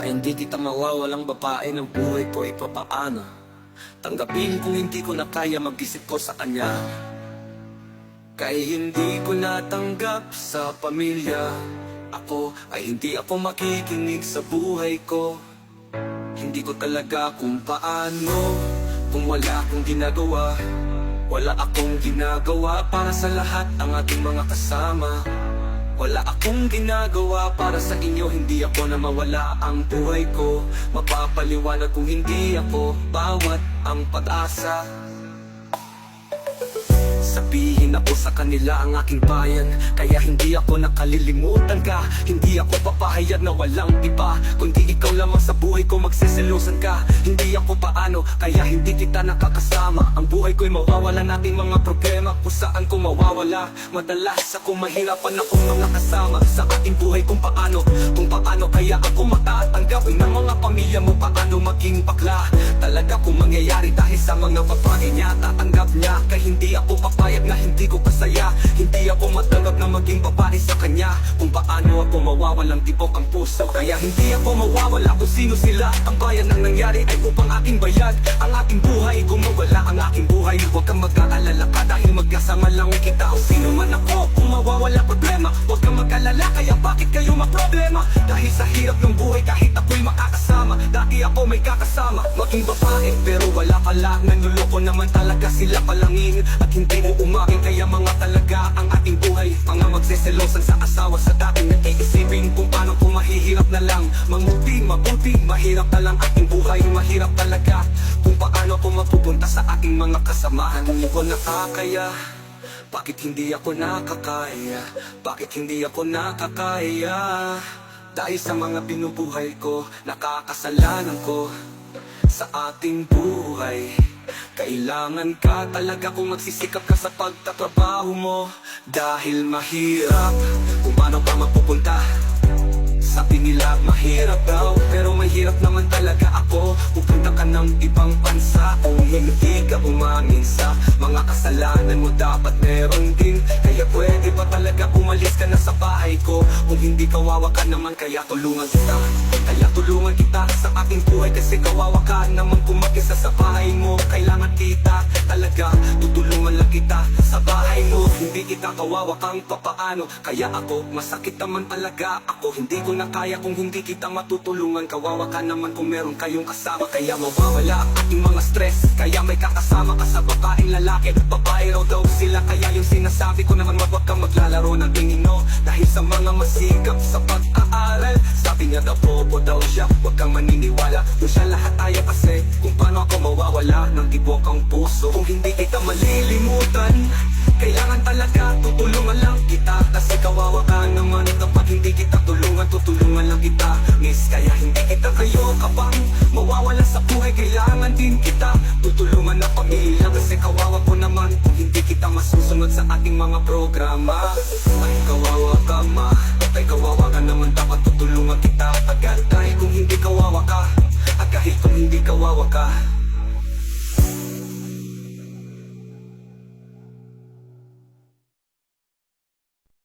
Kaya hindi kita mawawalang babae ng buhay ko ay papaano. Tanggapin kung hindi ko na kaya mag-isip ko sa kanya. Kaya hindi ko natanggap sa pamilya. Ako ay hindi ako makikinig sa buhay ko. Hindi ko talaga kung paano. Kung wala akong ginagawa, wala akong ginagawa para sa lahat ang ating mga kasama. Wala akong ginagawa para sa inyo, hindi ako na mawala ang buhay ko. Mapapaliwanag kung hindi ako bawat ang pag-asa. Sabihin ako sa kanila ang aking bayan, kaya hindi ako nakalilimutan ka. Hindi ako papahayag na walang iba, kundi ikaw lamang sa buhay ko, magsiselosan ka. Hindi ako paano, kaya hindi kita nakakasama. Ang buhay ko'y mawawala nating mga problema, kung saan ko mawawala. Madalas ako mahirapan akong mga kasama sa ating buhay kung paano kaya ako matatanggap ng mga pamilya mo. Paano maging bakla talaga kung mangyayari dahil sa mga babae niya. Tatanggap niya, kaya hindi ako papayag na hindi ko kasaya. Hindi ako matanggap na maging babae sa kanya. Kung paano ako mawawalang tibok ang puso, kaya hindi ako mawawala kung sino sila. Ang bayan ng nangyari ay upang aking bayad ang aking buhay. Kung mawala ang aking buhay, huwag kang mag-aalala ka, dahil magkasama lang kita. O sino man ako, kung mawawala problema, huwag kang mag-alala, kaya bakit kayo maproblema? Dahil sa hirap ng buhay, kahit ako'y makakasama. Dati ako may kakasama, maging babae, pero wala pala. Nanluloko naman talaga sila palangin, at hindi mo umakin. Kaya mga talaga ang ating buhay, mga magseselosan sa asawa. Sa dati nag-iisipin kung paano kung mahihirap na lang. Mabuti, mahirap na lang ating buhay. Mahirap talaga kung paano ako mapupunta sa aking mga kasamahan. Hindi ko nakakaya, bakit hindi ako nakakaya? Bakit hindi ako nakakaya? Dahil sa mga binubuhay ko, nakakasalanan ko sa ating buhay. Kailangan ka talaga kung magsisikap ka sa pagtatrabaho mo. Dahil mahirap kung paano ka mapupunta. Sabi nila mahirap daw, pero mahirap naman talaga ako. Pupunta ka ng ibang bansa kung hindi ka umamin sa mga kasalanan mo. Dapat meron din, kaya pwede ba talaga umalis ka na sa bahay ko? Kung hindi kawawa ka naman, kaya tulungan kita. Kaya tulungan kita sa aking buhay, kasi kawawa ka naman kung mag-isa sa bahay mo. Kailangan kita talaga, tutulungan lang kita sa bahay mo. Hindi kita kawawa kang papaano, kaya ako masakit naman talaga ako. Hindi ko na kaya kung hindi kita matutulungan. Kawawa ka naman kung meron kayong kasama, kaya mawawala ang ating mga stress. Kaya may kakasama ka sa babaeng lalaki. Babae raw daw sila, kaya yung sinasabi ko naman, wag kang maglalaro ng tingino. Dahil sa mga masikap sa pag-aaral, sabi niya daw bobo daw siya, wag kang maniniwala. Doon siya lahat tayo kasi kung paano ako mawawala ng tibok ang puso. Kung hindi kita malilimutan, kailangan talaga tutulungan lang kita. Kasi kawawa ka naman kapag hindi kita tulungan. Tutulungan lang kita, miss, kaya hindi kita kayo kapang mawawala sa buhay. Kailangan din kita tutulungan na pamilya, kasi kawawa po naman kung hindi kita masusunod sa ating mga programa. Ay kawawa ka ma, ay kawawa ka naman, dapat tutulungan kita agad. Dahil kung hindi kawawa ka, at kahit kung hindi kawawa ka,